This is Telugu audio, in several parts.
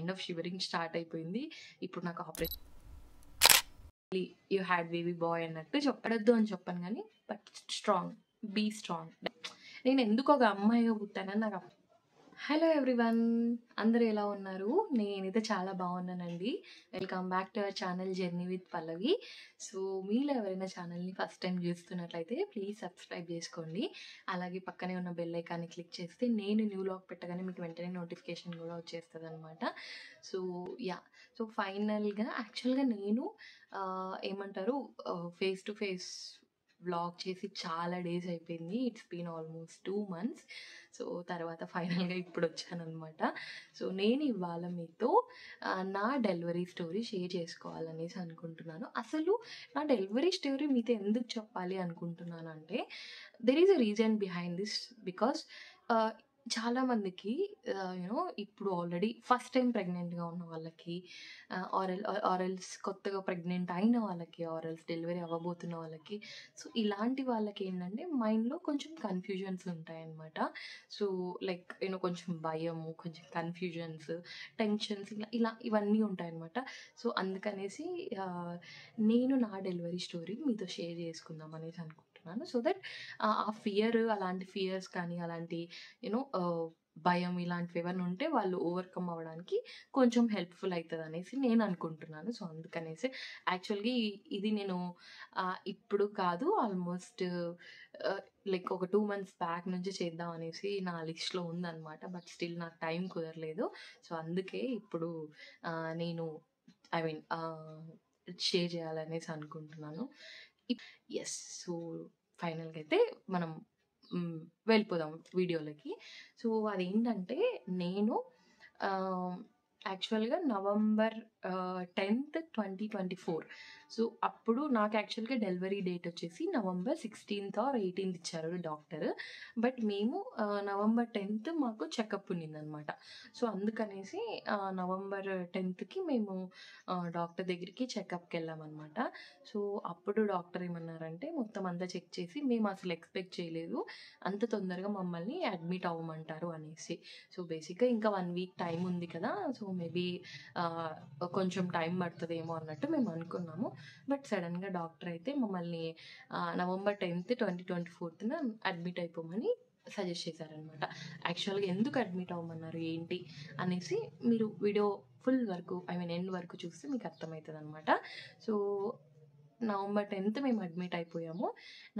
కైండ్ ఆఫ్ షివరింగ్ స్టార్ట్ అయిపోయింది. ఇప్పుడు నాకు operation you had baby boy అన్నట్టు చెప్పడద్దు అని చెప్పాను కానీ బట్ స్ట్రాంగ్, బీ స్ట్రాంగ్. నేను ఎందుకు ఒక అమ్మాయిగా పుట్టానని నాకు హలో ఎవ్రీవన్, అందరూ ఎలా ఉన్నారు? నేనైతే చాలా బాగున్నానండి. Welcome back to our channel journey with Pallavi. So మీలో ఎవరైనా ఛానల్ని ఫస్ట్ టైం చూస్తున్నట్లయితే ప్లీజ్ సబ్స్క్రైబ్ చేసుకోండి. అలాగే పక్కనే ఉన్న బెల్ ఐకాన్ని క్లిక్ చేస్తే నేను న్యూ లాగ్ పెట్టగానే మీకు వెంటనే నోటిఫికేషన్ కూడా వచ్చేస్తుంది అనమాట. సో యా, సో ఫైనల్గా యాక్చువల్గా నేను ఏమంటారు ఫేస్ టు ఫేస్ వ్లాగ్ చేసి చాలా డేస్ అయిపోయింది. It's been almost 2 months. So తర్వాత ఫైనల్గా ఇప్పుడు వచ్చానమాట. సో నేను ఇవాళ మీతో నా డెలివరీ స్టోరీ షేర్ చేసుకోవాలనేసి అనుకుంటున్నాను. అసలు నా డెలివరీ స్టోరీ మీతో ఎందుకు చెప్పాలి అనుకుంటున్నాను అంటే there is a reason behind this. Because చాలామందికి యూనో ఇప్పుడు ఆల్రెడీ ఫస్ట్ టైం ప్రెగ్నెంట్గా ఉన్న వాళ్ళకి ఆర్ఎల్స్ కొత్తగా ప్రెగ్నెంట్ అయిన వాళ్ళకి ఆర్ఎల్స్ డెలివరీ అవ్వబోతున్న వాళ్ళకి, సో ఇలాంటి వాళ్ళకి ఏంటంటే మైండ్లో కొంచెం కన్ఫ్యూజన్స్ ఉంటాయన్నమాట. సో లైక్ యూనో కొంచెం భయము, కొంచెం కన్ఫ్యూజన్స్, టెన్షన్స్ ఇలా ఇవన్నీ ఉంటాయన్నమాట. సో అందుకనేసి నేను నా డెలివరీ స్టోరీ మీతో షేర్ చేసుకుందాం అనేసి అనుకుంటున్నాను. సో దట్ ఆ ఫియర్, అలాంటి ఫియర్స్ కానీ అలాంటి యూనో భయం ఇలాంటివి ఏమైనా ఉంటే వాళ్ళు ఓవర్కమ్ అవ్వడానికి కొంచెం హెల్ప్ఫుల్ అవుతుంది అనేసి నేను అనుకుంటున్నాను. సో అందుకనేసి యాక్చువల్గా ఇది నేను ఇప్పుడు కాదు, ఆల్మోస్ట్ లైక్ ఒక 2 months బ్యాక్ నుంచి చేద్దాం అనేసి నా లిస్ట్లో ఉందన్నమాట. బట్ స్టిల్ నాకు టైం కుదరలేదు. సో అందుకే ఇప్పుడు నేను ఐ మీన్ షేర్ చేయాలనేసి అనుకుంటున్నాను. ఎస్, సో ఫైనల్గా అయితే మనం వెళ్ళిపోదాం వీడియోలకి. సో అదేంటంటే నేను యాక్చువల్గా నవంబర్ 10th 2024. సో అప్పుడు నాకు యాక్చువల్గా డెలివరీ డేట్ వచ్చేసి నవంబర్ 16th or 18th ఇచ్చారు డాక్టర్. బట్ మేము నవంబర్ 10th మాకు చెకప్ ఉన్నిందనమాట. సో అందుకనేసి నవంబర్ 10th మేము డాక్టర్ దగ్గరికి చెకప్కి వెళ్ళామన్నమాట. సో అప్పుడు డాక్టర్ ఏమన్నారంటే మొత్తం అంతా చెక్ చేసి, మేము అసలు ఎక్స్పెక్ట్ చేయలేదు అంత తొందరగా మమ్మల్ని అడ్మిట్ అవ్వమంటారు అనేసి. సో బేసిక్గా ఇంకా 1 week టైం ఉంది కదా, సో మేబీ కొంచెం టైం పడుతుందేమో అన్నట్టు మేము అనుకున్నాము. బట్ సడన్గా డాక్టర్ అయితే మమ్మల్ని నవంబర్ 10th 2024 అడ్మిట్ అయిపోమని సజెస్ట్ చేశారనమాట. యాక్చువల్గా ఎందుకు అడ్మిట్ అవ్వమన్నారు ఏంటి అనేసి మీరు వీడియో ఫుల్ వరకు ఎండ్ వరకు చూస్తే మీకు అర్థమవుతుంది అనమాట. సో నవంబర్ 10th మేము అడ్మిట్ అయిపోయాము.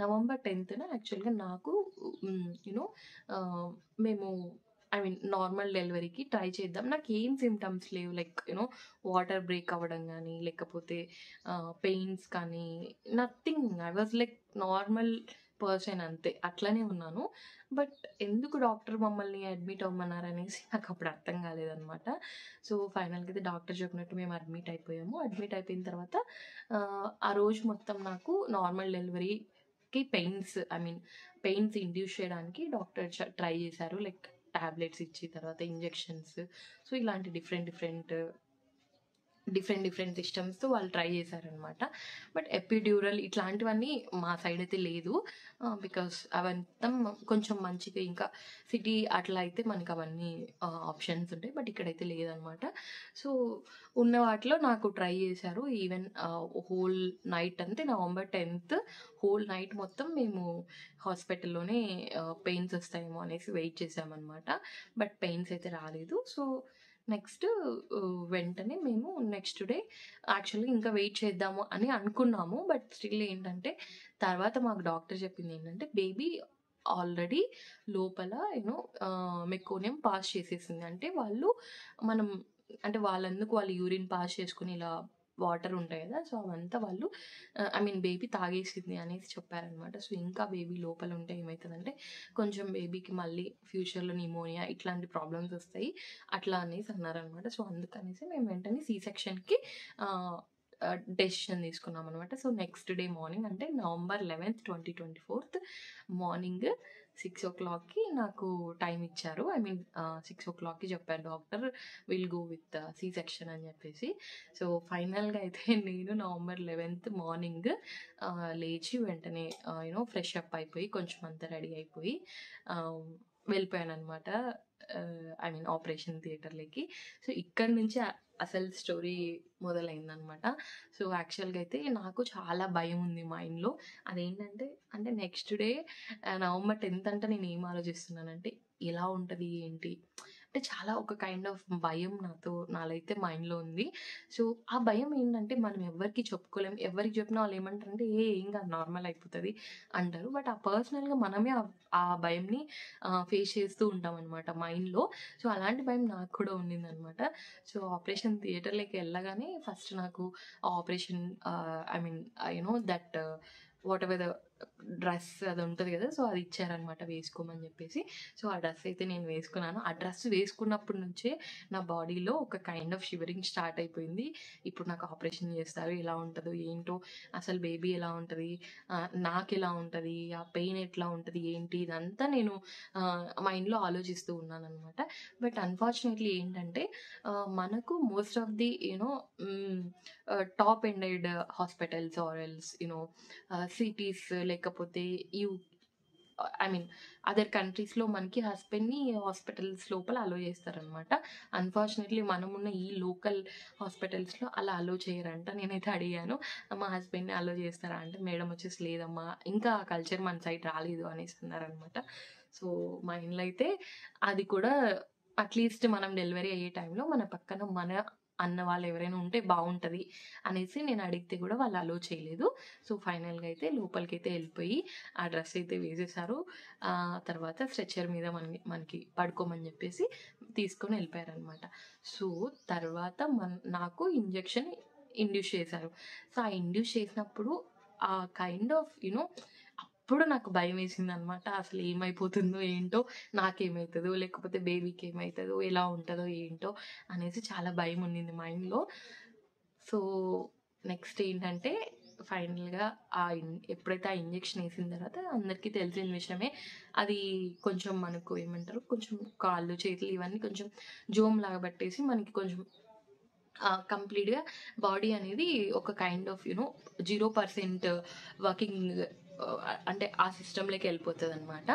నవంబర్ 10th యాక్చువల్గా నాకు యూనో మేము నార్మల్ డెలివరీకి ట్రై చేద్దాం. నాకు ఏం సిమ్టమ్స్ లేవు, లైక్ యూనో వాటర్ బ్రేక్ అవ్వడం కానీ లేకపోతే పెయిన్స్ కానీ, nothing. I was like normal person అంతే, అట్లనే ఉన్నాను. బట్ ఎందుకు డాక్టర్ మమ్మల్ని అడ్మిట్ అవ్వమన్నారు అనేసి నాకు అప్పుడు అర్థం కాలేదనమాట. సో ఫైనల్గా అయితే డాక్టర్ చెప్పినట్టు మేము అడ్మిట్ అయిపోయాము. అడ్మిట్ అయిపోయిన తర్వాత ఆ రోజు మొత్తం నాకు నార్మల్ డెలివరీకి పెయిన్స్ ఇండ్యూస్ చేయడానికి డాక్టర్ ట్రై చేశారు. లైక్ టాబ్లెట్స్ ఇచ్చి తర్వాత ఇంజెక్షన్స్, సో ఇలాంటి డిఫరెంట్ సిస్టమ్స్తో వాళ్ళు ట్రై చేశారనమాట. బట్ ఎపిడ్యూరల్ ఇట్లాంటివన్నీ మా సైడ్ అయితే లేదు. బికాస్ అవంతా కొంచెం మంచిగా, ఇంకా సిటీ అట్లా అయితే మనకి అవన్నీ ఆప్షన్స్ ఉంటాయి. బట్ ఇక్కడైతే లేదనమాట. సో ఉన్న వాటిలో నాకు ట్రై చేశారు. ఈవెన్ హోల్ నైట్ అంతే, నవంబర్ 10th హోల్ నైట్ మొత్తం మేము హాస్పిటల్లోనే పెయిన్స్ వస్తాయేమో అనేసి వెయిట్ చేసామన్నమాట. బట్ పెయిన్స్ అయితే రాలేదు. సో నెక్స్ట్ వెంటనే మేము నెక్స్ట్ డే యాక్చువల్గా ఇంకా వెయిట్ చేద్దాము అని అనుకున్నాము. బట్ స్టిల్ ఏంటంటే తర్వాత మాకు డాక్టర్ చెప్పింది ఏంటంటే బేబీ ఆల్రెడీ లోపల యూనో మెకోనియం పాస్ చేసేసింది. అంటే వాళ్ళు యూరిన్ పాస్ చేసుకుని ఇలా వాటర్ ఉంటాయి కదా, సో అవంతా వాళ్ళు బేబీ తాగేసింది అనేసి చెప్పారనమాట. సో ఇంకా బేబీ లోపల ఉంటే ఏమవుతుందంటే కొంచెం బేబీకి మళ్ళీ ఫ్యూచర్లో నిమోనియా ఇట్లాంటి ప్రాబ్లమ్స్ వస్తాయి అట్లా అనేసి అన్నారనమాట. సో అందుకనేసి మేము వెంటనే C-sectionకి డెసిషన్ తీసుకున్నాం అనమాట. సో నెక్స్ట్ డే మార్నింగ్ అంటే నవంబర్ 11th 2024 మార్నింగ్ 6 o'clockకి నాకు టైం ఇచ్చారు. 6 o'clockకి చెప్పారు doctor, will go with C-section అని చెప్పేసి. సో ఫైనల్గా అయితే నేను నవంబర్ 11th మార్నింగ్ లేచి వెంటనే యూనో ఫ్రెష్ అప్ అయిపోయి కొంచెం అంతా రెడీ అయిపోయి వెళ్ళిపోయాననమాట. ఐ మీన్ ఆపరేషన్ థియేటర్‌లోకి. సో, ఇక్కడి నుంచి అసలు స్టోరీ మొదలైందనమాట. సో, యాక్చువల్‌గా అయితే నాకు చాలా భయం ఉంది మైండ్‌లో. అదేంటంటే అంటే నెక్స్ట్ డే నవంబర్ 10థ్ అంటే నేనేం ఆలోచిస్తున్నానంటే ఎలా ఉంటది? ఏంటి? అంటే చాలా ఒక కైండ్ ఆఫ్ భయం నాలో అయితే మైండ్‌లో ఉంది. సో, ఆ భయం ఏంటంటే మనం ఎవ్వరికీ చెప్పుకోలేం. ఎవరికి చెప్పినా వాళ్ళేమంటారంటే, ఏం కాదు నార్మల్ అయిపోతది అంటారు. బట్ ఆ పర్సనల్‌గా మనమే ఆ భయంని ఫేస్ చేస్తూ ఉంటామనమాట మైండ్‌లో. సో, అలాంటి భయం నాకు కూడా ఉండిందనమాట. సో, ఆపరేషన్ థియేటర్‌లోకి ఎళ్ళగానే ఫస్ట్ నాకు operation I mean that whatever the dress అది ఉంటది కదా! సో, అది ఇచ్చారనమాట వేసుకోమని చెప్పేసి. సో, ఆ డ్రెస్ అయితే నేను వేసుకున్నాను. ఆ డ్రెస్ వేసుకున్నప్పటి నుంచే నా బాడీలో ఒక కైండ్ ఆఫ్ షివరింగ్ స్టార్ట్ అయిపోయింది. ఇప్పుడు నాకు ఆపరేషన్ చేస్తారు. ఎలా ఉంటదో ఏంటో, అసలు బేబీ ఎలా ఉంటది? నాకెలా ఉంటది? ఆ పెయిన్ ఎట్లా ఉంటది? ఏంటి? ఇదంతా నేను మైండ్‌లో ఆలోచిస్తూ ఉన్నాననమాట. బట్ అన్‌ఫార్చునేట్‌లీ ఏంటంటే మనకు most of the top ended hospitals or else cities లేకపోతే యూ ఐ మీన్ అదర్ కంట్రీస్‌లో మనకి హస్బెండ్‌ని హాస్పిటల్స్ లోపల అలో చేస్తారనమాట. అన్‌ఫార్చునేట్‌లీ మనమున్న ఈ లోకల్ హాస్పిటల్స్‌లో అలా అలో చేయరంట. నేనైతే అడిగాను. మా హస్బెండ్‌ని అలో చేస్తారా అంటే మేడం వచ్చేసి లేదమ్మా ఇంకా ఆ కల్చర్ మన సైడ్ రాలేదు అనేసి అన్నారనమాట. సో, మా ఇంట్లో అయితే అది కూడా అట్‌లీస్ట్ మనం డెలివరీ అయ్యే టైంలో మన పక్కన మన అన్న వాళ్ళు ఎవరైనా ఉంటే బావుంటది అనేసి నేను అడిగితే కూడా వాళ్ళు అలో చేయలేదు. సో, ఫైనల్‌గా అయితే లోపలికైతే ఎళ్ళిపోయి ఆ డ్రెస్ అయితే వేసేశారు. తర్వాత స్ట్రెచర్ మీద మనకి పడుకోమని జెప్పేసి తీసుకొని ఎళ్ళిపోయారనమాట. సో, తర్వాత నాకు ఇంజెక్షన్ ఇండ్యూస్ చేశారు. సో, ఆ ఇండ్యూస్ చేసినప్పుడు ఆ కైండ్ ఆఫ్ అప్పుడు నాకు భయమేసిందనమాట. అసలు ఏమైపోతుందో ఏంటో, నాకేమైతదో, లేకపోతే బేబీకి ఏమైతదో, ఎలా ఉంటదో ఏంటో అనేసి చాలా భయం ఉండింది మైండ్‌లో. సో, నెక్స్ట్ ఏంటంటే ఫైనల్‌గా ఎప్పుడైతే ఆ ఇంజెక్షన్ ఏసిన తర్వాత అందరికీ తెలిసిన విషయమే. అది కొంచెం మనకు ఏమంటారు కొంచెం కాళ్ళు, చేతులు ఇవన్నీ కొంచెం జోమ్‌లాగా పట్టేసి మనకి కొంచెం కంప్లీట్‌గా బాడీ అనేది ఒక కైండ్ ఆఫ్ 0% వర్కింగ్ అంటే ఆ సిస్టమ్‌లోకి ఎళ్ళిపోతదనమాట.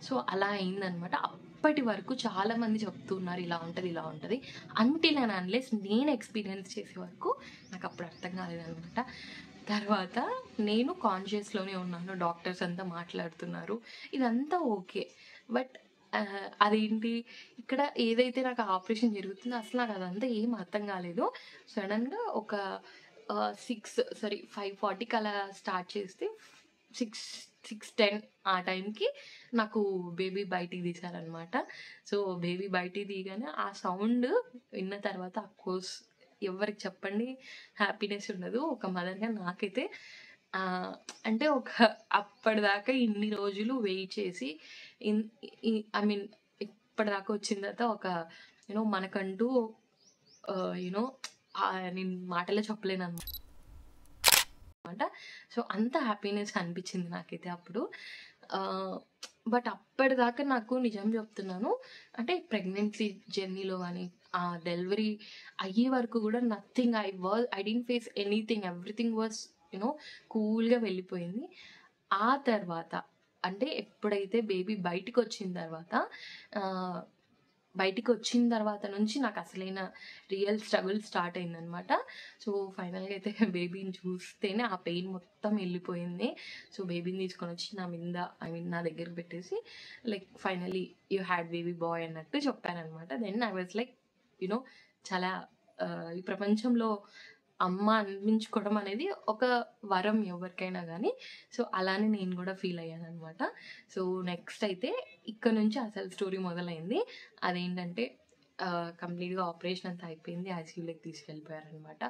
సో, అలా అయిందనమాట. అప్పటి వరకు చాలామంది చెప్తున్నారు ఇలా ఉంటది, ఇలా ఉంటది. అంటిల్ అండ్ అన్లెస్ నేను ఎక్స్‌పీరియన్స్ చేసే వరకు నాకప్పుడు అర్థం కాలేదనమాట. తర్వాత నేను కాన్షియస్‌లోనే ఉన్నాను. డాక్టర్స్ అంతా మాట్లాడుతున్నారు. ఇదంతా ఓకే. బట్ అదేంటి ఇక్కడ ఏదైతే నాకు ఆపరేషన్ జరుగుతుందో అసలు నాకు అదంతా ఏం అర్థం కాలేదు. సడెన్‌గా ఒక 5:40కి అలా స్టార్ట్ చేస్తే 6:10 ఆ టైంకి నాకు బేబీ బయటికి తీశారనమాట. సో, బేబీ బయటికి తీయగానే ఆ సౌండ్ విన్న తర్వాత అఫ్‌కోర్స్ ఎవ్వరికి చెప్పండి హ్యాపీనెస్ ఉండదు. ఒక మదర్‌గా నాకైతే ఆహ్, అంటే అప్పటిదాకా ఇన్ని రోజులు వెయిట్ చేసి ఇన్ ఇ ఐ మీన్ ఇప్పటిదాకా వచ్చిన తర్వాత ఒక మనకంటూ నేను మాటల్లో చెప్పలేననమాట. సో, అంత హ్యాపీనెస్ అనిపించింది నాకైతే అప్పుడు. ఆహ్, బట్ అప్పటిదాకా నాకు నిజం చెప్తున్నాను. అంటే ప్రెగ్నెన్సీ జర్నీలో గాని, డెలివరీ అయ్యే వరకు గూడా nothing I didn't face anything. Everything was కూల్‌గా వెళ్ళిపోయింది. ఆ తర్వాత అంటే ఎప్పుడైతే బేబీ బయటికొచ్చిన తర్వాత ఆహ్ బయటికొచ్చిన తర్వాత నుంచి నాకసలైన రియల్ స్ట్రగుల్ స్టార్ట్ అయిందనమాట. సో, ఫైనల్‌గా అయితే బేబీని చూస్తేనే ఆ పెయిన్ మొత్తం ఎళ్ళిపోయింది. సో, బేబీని తీసుకొనొచ్చి నా మీద నా దగ్గర పెట్టేసి like finally you had baby boy అన్నట్టు చెప్పారనమాట. Then I was like you know చాలా ఈ ప్రపంచంలో అమ్మ అనిపించుకోవడం అనేది ఒక వరం ఎవరికైనా గానీ. సో, అలానే నేను గూడా ఫీల్ అయ్యాననమాట. సో, నెక్స్ట్ అయితే ఇక్కడ నుంచి అసలు స్టోరీ మొదలైంది. అదేంటంటే కంప్లీట్‌గా ఆపరేషన్ అంతా అయిపోయింది. ఐసీయూలోకి తీసుకెళ్ళిపోయారనమాట.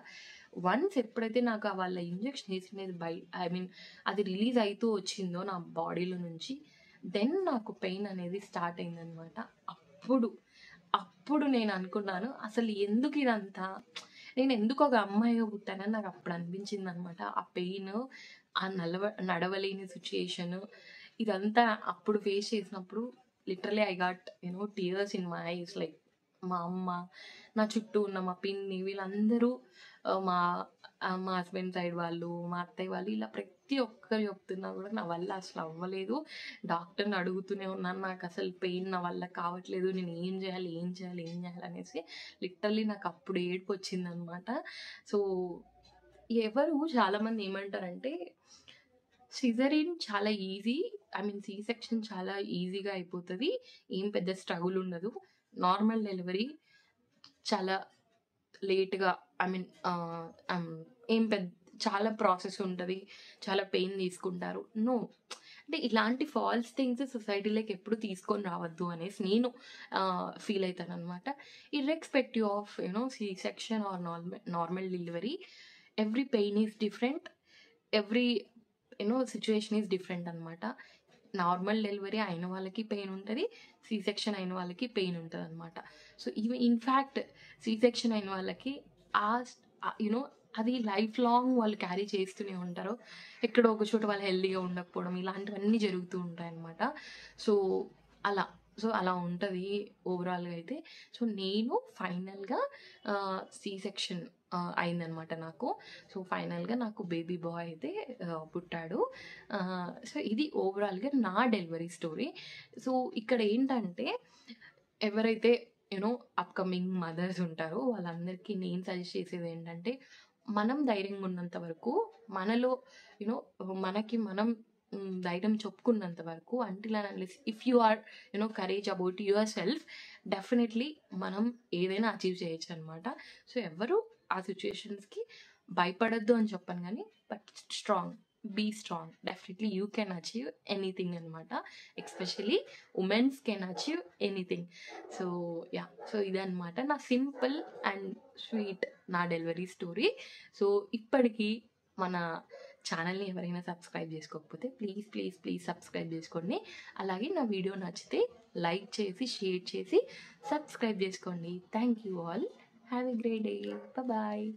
వన్స్ ఎప్పుడైతే నాకు వాళ్ళ ఇంజెక్షన్ ఏసినది ఐ మీన్ అది రిలీజ్ అయితూ వచ్చిందో నా బాడీలో నుంచి, దెన్ నాకు పెయిన్ అనేది స్టార్ట్ అయిందనమాట. అప్పుడు, అప్పుడు నేను అనుకున్నాను అసలు ఎందుకు ఇదంతా? నేను ఎందుకు ఒక అమ్మాయిగా పుట్టానని నాకు అప్పుడు అనిపించిందనమాట. ఆ పెయిన్, ఆ నడవలేని సిట్యుయేషన్ ఇదంతా అప్పుడు ఫేస్ చేసినప్పుడు literally I got tears in my eyes like మా అమ్మ, నా చుట్టూ ఉన్న మా పిన్ని వీళ్ళందరూ మా మా హస్బెండ్ సైడ్ వాళ్ళు, మా అత్తయ్య వాళ్ళు ఇలా ప్రతి ఒక్కరు చెప్తున్నా కూడా నా వల్ల అసలు అవ్వలేదు. డాక్టర్‌ని అడుగుతూనే ఉన్నాను. నాకసలు పెయిన్ నా వల్ల కావట్లేదు. నేను ఏం చేయాలి? ఏం చేయాలి? ఏం చేయాలి? అనేసి లిటరల్లీ నాకు అప్పుడు ఏడుపొచ్చిందనమాట. సో, చాలామంది ఏమంటారంటే సిజేరియన్ చాలా easy. I mean C section చాలా ఈజీగా అయిపోతది. ఏం పెద్ద స్ట్రగుల్ ఉండదు. నార్మల్ డెలివరీ చాలా లేట్‌గా ఐ మీన్ ఏం చాలా ప్రాసెస్ ఉంటది. చాలా పెయిన్ తీసుకుంటారు. నో. అంటే ఇలాంటి ఫాల్స్ థింగ్స్ సొసైటీలోకి ఎప్పుడు తీసుకొని రావద్దు అనేసి నేను ఫీల్ అయితాననమాట. Irrespective of C section or normal delivery every pain is different. Every situation is different అనమాట. నార్మల్ డెలివరీ అయిన వాళ్ళకి పెయిన్ ఉంటది. సి సెక్షన్ అయిన వాళ్ళకి పెయిన్ ఉంటదనమాట. సో, ఇన్‌ఫాక్ట్ సి సెక్షన్ అయిన వాళ్ళకి యునో అది లైఫ్ లాంగ్ వాళ్ళు క్యారీ చేస్తూనే ఉంటారు. ఎక్కడో ఒక చోట వాళ్ళు హెల్తీగా ఉండకపోవడం ఇలాంటివన్నీ జరుగుతూ ఉంటాయన్నమాట. సో, అలా. అలా ఉంటది ఓవరాల్‌గా అయితే. సో, నేను ఫైనల్‌గా సి సెక్షన్ అయిందనమాట నాకు. సో, ఫైనల్‌గా నాకు బేబీ బాయ్ అయితే పుట్టాడు. సో, ఇది ఓవరాల్‌గా నా డెలివరీ స్టోరీ. సో, ఇక్కడ ఏంటంటే ఎవరైతే అప్‌కమింగ్ మదర్స్ ఉంటారో వాళ్ళందరికీ నేను సజెస్ట్ చేసేదేంటంటే, మనం ధైర్యంగా ఉన్నంత వరకు మనలో యూనో మనకి మనం ధైర్యం చెప్పుకున్నంత వరకు until and unless if you are courage about your self definitely మనం ఏదైనా అచీవ్ చేయొచ్చనమాట. సో, ఎవ్వరు ఆ సిట్యుయేషన్స్‌కి భయపడొద్దు అని చెప్పను గానీ, but strong. Be strong. Definitely you can achieve anything అనమాట. Especially womens can achieve anything. So, yeah! So, ఇదనమాట నా సింపుల్ అండ్ స్వీట్ నా డెలివరీ స్టోరీ. సో, ఇప్పటికి మన ఛానల్‌ని ఎవరైనా సబ్స్క్రైబ్ చేసుకోకపోతే ప్లీజ్ సబ్స్క్రైబ్ చేసుకోండి. అలాగే నా వీడియో నచ్చితే లైక్ చేసి, షేర్ చేసి, సబ్స్క్రైబ్ చేసుకోండి. Thank you all. Have a great day. Bye.